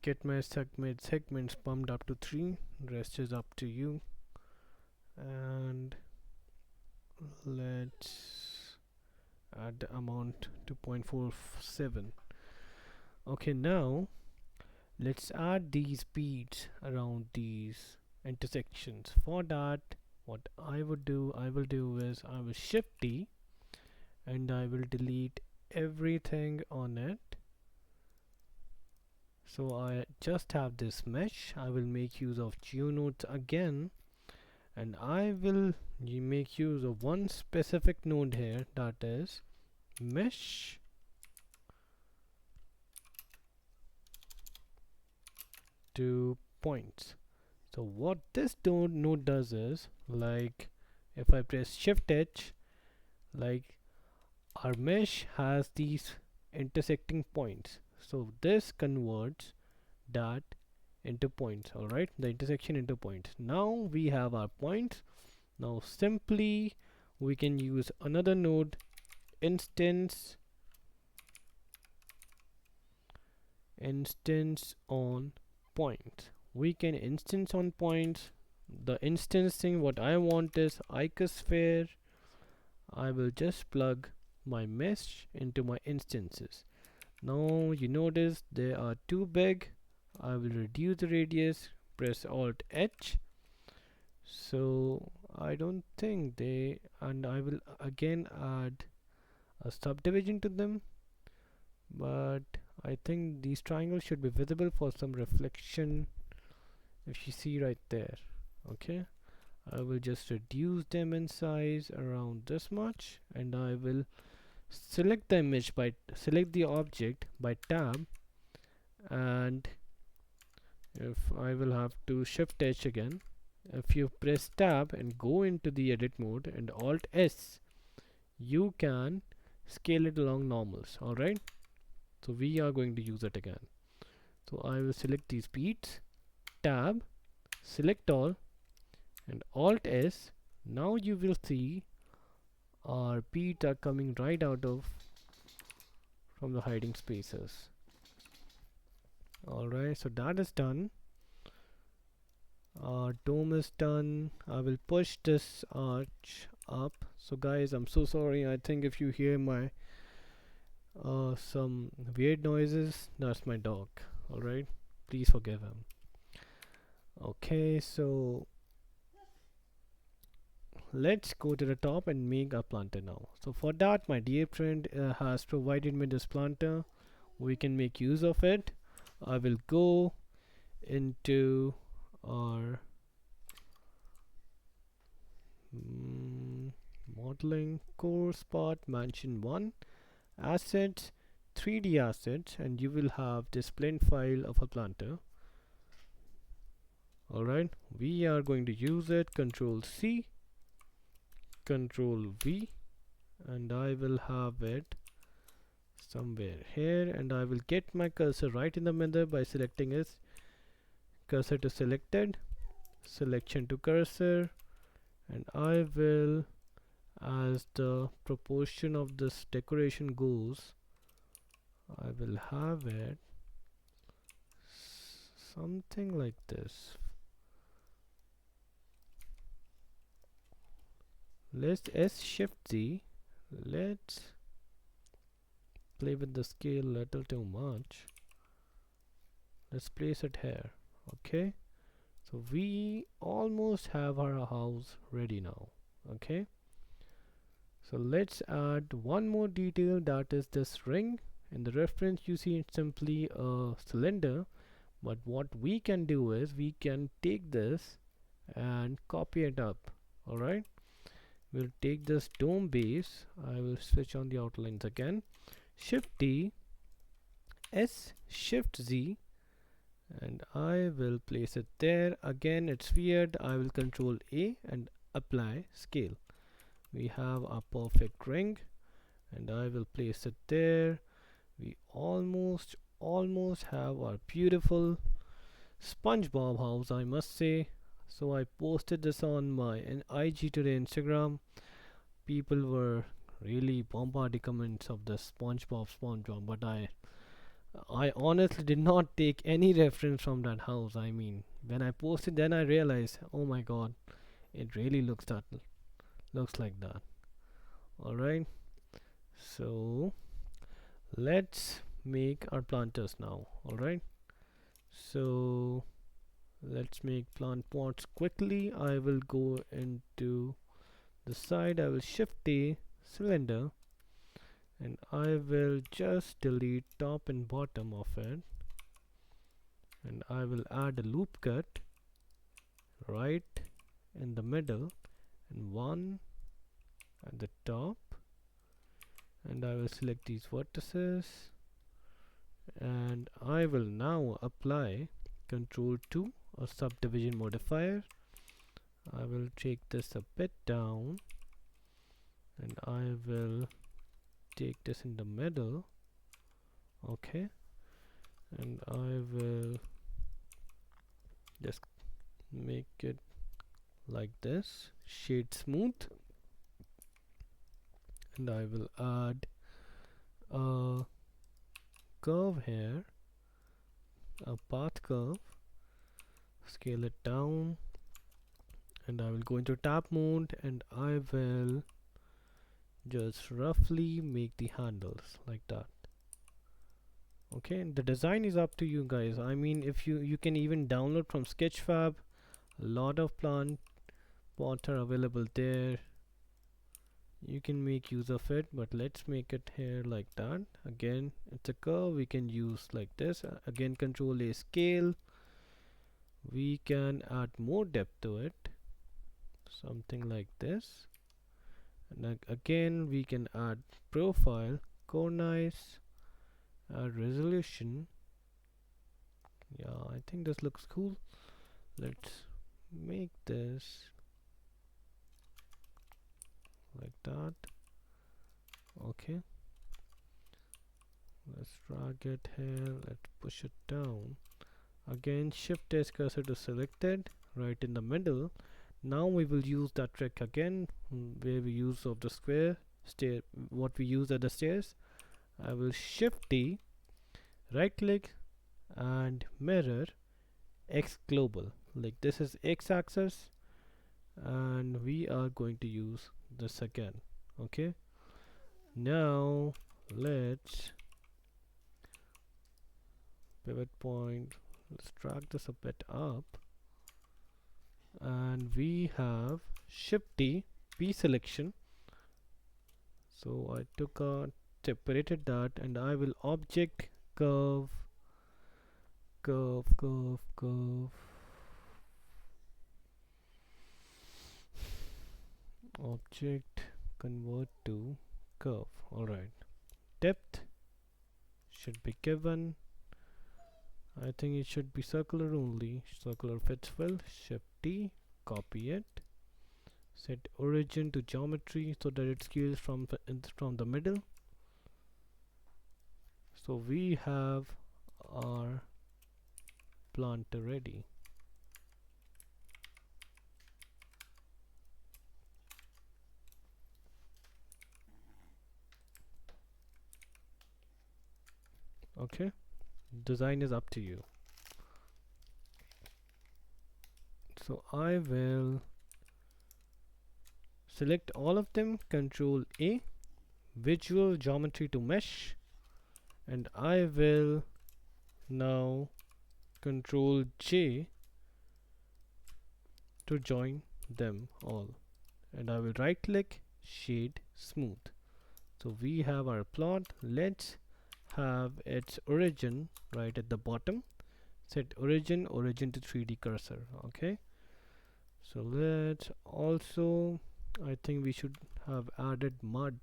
get my segments pumped up to 3. Rest is up to you. And let's add the amount to 0.47. Okay, now Let's add these beads around these intersections. For that, what I will do is I will shift D and I will delete everything on it. So I just have this mesh. I will make use of GeoNodes again, and I will make use of one specific node here, that is mesh to points. So what this node does is, like, if I press shift H, like, our mesh has these intersecting points, so this converts that into points. All right, the intersection into points. Now we have our points. Now simply we can use another node, instance on point. We can instance on points. The instancing, what I want is icosphere. I will just plug my mesh into my instances. Now you notice they are too big. I will reduce the radius, press Alt H. So I don't think they, and I will again add a subdivision to them, but I think these triangles should be visible for some reflection. If you see right there, okay, I will just reduce them in size around this much, and I will select the image by select the object by tab, and if I will have to shift H again. If you press tab and go into the edit mode and Alt S, you can scale it along normals. Alright, so we are going to use it again. So I will select these beats, tab, select all, and Alt S. Now you will see our beats are coming right out of from the hiding spaces. Alright, so that is done. Our dome is done. I will push this arch up. So guys, I'm so sorry. I think if you hear my some weird noises, that's my dog. Alright, please forgive him. Okay, so let's go to the top and make a planter now. So for that, my dear friend has provided me this planter. We can make use of it. I will go into our modeling course part, mansion 1, assets, 3D assets, and you will have this plain file of a planter. Alright, we are going to use it. Control C, Control V, and I will have it somewhere here, and I will get my cursor right in the middle by selecting its cursor to selected, selection to cursor, and I will, as the proportion of this decoration goes, I will have it something like this. Let's S shift Z. Let's play with the scale a little too much. Let's place it here. Okay, so we almost have our house ready now. Okay, so let's add one more detail, that is this ring. In the reference you see it's simply a cylinder, but what we can do is we can take this and copy it up. Alright, we'll take this dome base. I will switch on the outlines again, shift D, S shift Z, and I will place it there. Again, it's weird. I will control A and apply scale. We have a perfect ring, and I will place it there. We almost have our beautiful SpongeBob house, I must say. So I posted this on my IG today, Instagram. People were really bombarding comments of the SpongeBob, but I honestly did not take any reference from that house. I mean, when I posted, then I realized, oh my god, it really looks like that. All right, so let's make our planters now. All right, So let's make plant pots quickly. I will go into the side. I will shift a cylinder and I will just delete top and bottom of it, and I will add a loop cut right in the middle and one at the top, and I will select these vertices, and I will now apply control 2 or subdivision modifier. I will take this a bit down and I will take this in the middle. Okay, and I will just make it like this, shade smooth, and I will add a curve here, a path curve, scale it down, and I will go into tap mode and I will just roughly make the handles like that. Okay, and the design is up to you guys. I mean, if you can even download from Sketchfab. A lot of plant pots are available there. You can make use of it, but let's make it here like that. Again, it's a curve, we can use like this. Again, control A, scale. We can add more depth to it, something like this. And again, we can add profile, cornice, add resolution. Yeah, I think this looks cool. Let's make this like that. Okay, let's drag it here, let's push it down. Again, shift S cursor to selected right in the middle. Now we will use that trick again, where we use of the square stair, what we use at the stairs. I will shift D, right click and mirror X global. Like this is X axis, and we are going to use this again. Okay, now let's pivot point, let's drag this a bit up, and we have shift D, P selection. So I took a separated that, and I will object curve, curve, curve, curve, object convert to curve. Alright, depth should be given. I think it should be circular only. Circular fits well. Shift T, copy it. Set origin to geometry so that it scales from the middle. So we have our plant ready. Okay, design is up to you. So I will select all of them, control A, visual geometry to mesh, and I will now control J to join them all, and I will right click, shade smooth. So we have our plot. Let's have its origin right at the bottom. Set origin to 3D cursor. Okay, so let's also, I think we should have added mud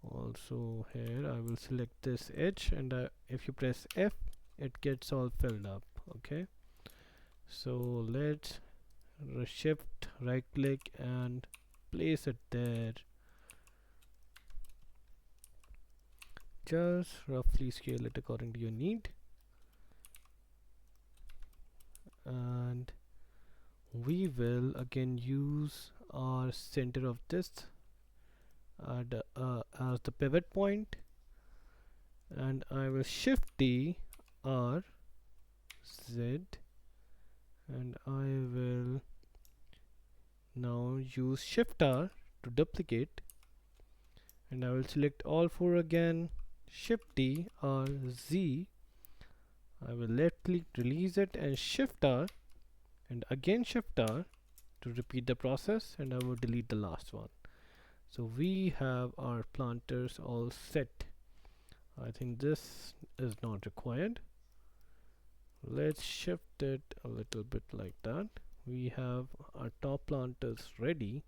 also here. I will select this edge, and if you press F, it gets all filled up. Okay, so let's shift right click and place it there. Just roughly scale it according to your need, and we will again use our center of this as the pivot point, and I will shift D, R, Z, and I will now use shift R to duplicate, and I will select all four again, shift D, R, Z. I will left click, release it, and shift R, and again shift R to repeat the process, and I will delete the last one. So we have our planters all set. I think this is not required. Let's shift it a little bit like that. We have our top planters ready.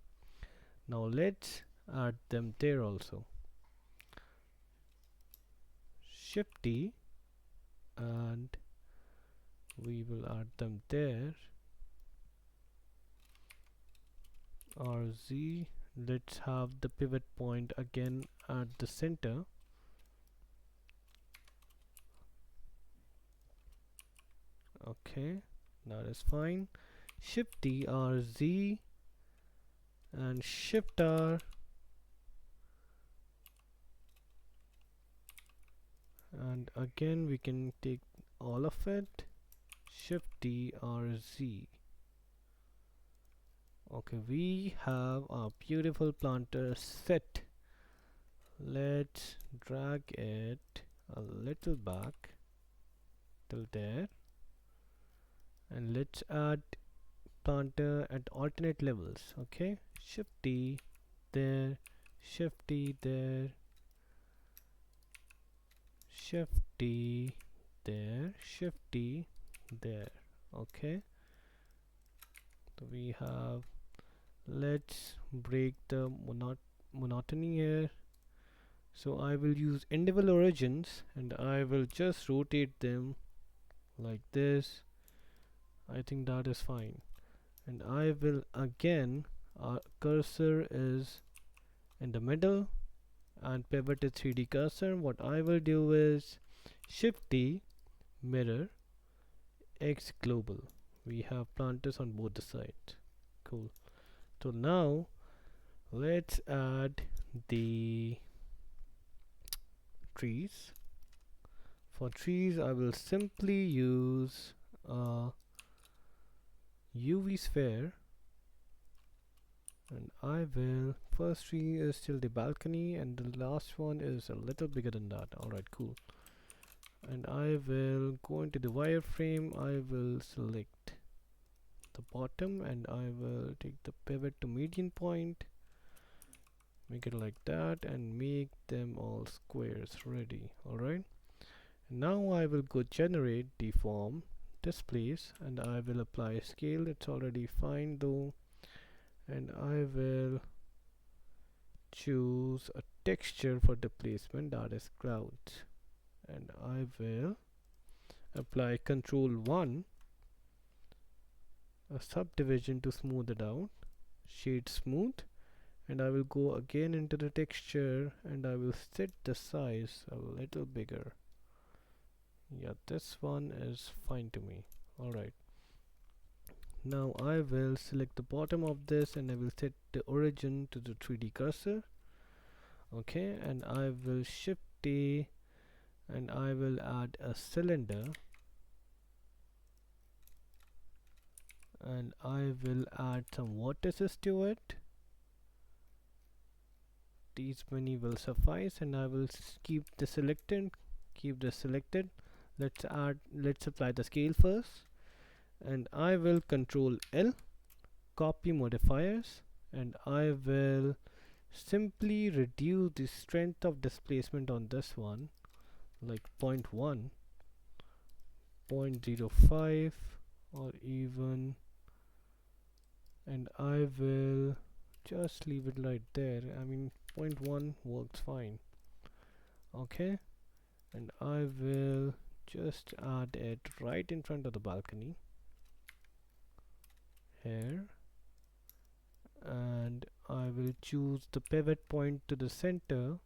Now let's add them there also. Shift D, and we will add them there. RZ, let's have the pivot point again at the center. Okay, that is fine. Shift D, RZ, and Shift R, and again we can take all of it. Shift D, RZ. Okay, we have our beautiful planter set. Let's drag it a little back till there, and let's add planter at alternate levels. Okay, Shift D there, Shift D there, Shift D there, Shift D there. Okay, so we have, let's break the monotony here. So I will use individual origins, and I will just rotate them like this. I think that is fine. And I will again, our cursor is in the middle and pivot is 3D cursor. What I will do is Shift D, mirror, X global. We have planters on both the sides. Cool. So now let's add the trees. For trees, I will simply use a UV sphere, and I will, first tree is still the balcony, and the last one is a little bigger than that. Alright, cool. And I will go into the wireframe. I will select the bottom, and I will take the pivot to median point, make it like that, and make them all squares ready. Alright, now I will go generate deform displace, and I will apply scale. It's already fine though, and I will choose a texture for the placement, that is clouds, and I will apply control 1, a subdivision to smooth it out, shade smooth, and I will go again into the texture, and I will set the size a little bigger. Yeah, this one is fine to me. Alright, now I will select the bottom of this, and I will set the origin to the 3D cursor. Okay, and I will Shift A, and I will add a cylinder, and I will add some vertices to it. These many will suffice, and I will keep this selected. Let's apply the scale first, and I will control L, copy modifiers, and I will simply reduce the strength of displacement on this one, like 0.1, 0.05, or even, and I will just leave it right there. I mean 0.1 works fine. Okay, and I will just add it right in front of the balcony here, and I will choose the pivot point to the center.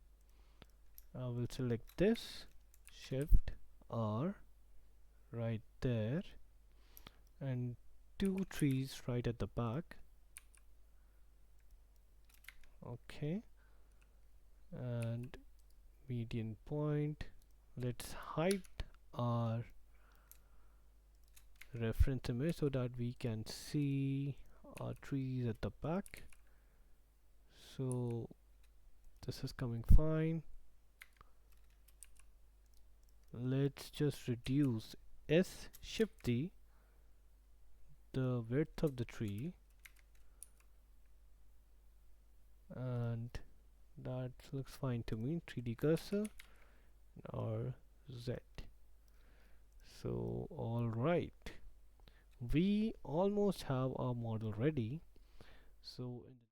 I will select this, Shift R right there, and 2 trees right at the back. Okay, and median point, let's hide our reference image so that we can see our trees at the back. So this is coming fine. Let's just reduce S shift D, the width of the tree, and that looks fine to me. 3D cursor or Z. So alright, we almost have our model ready. So in the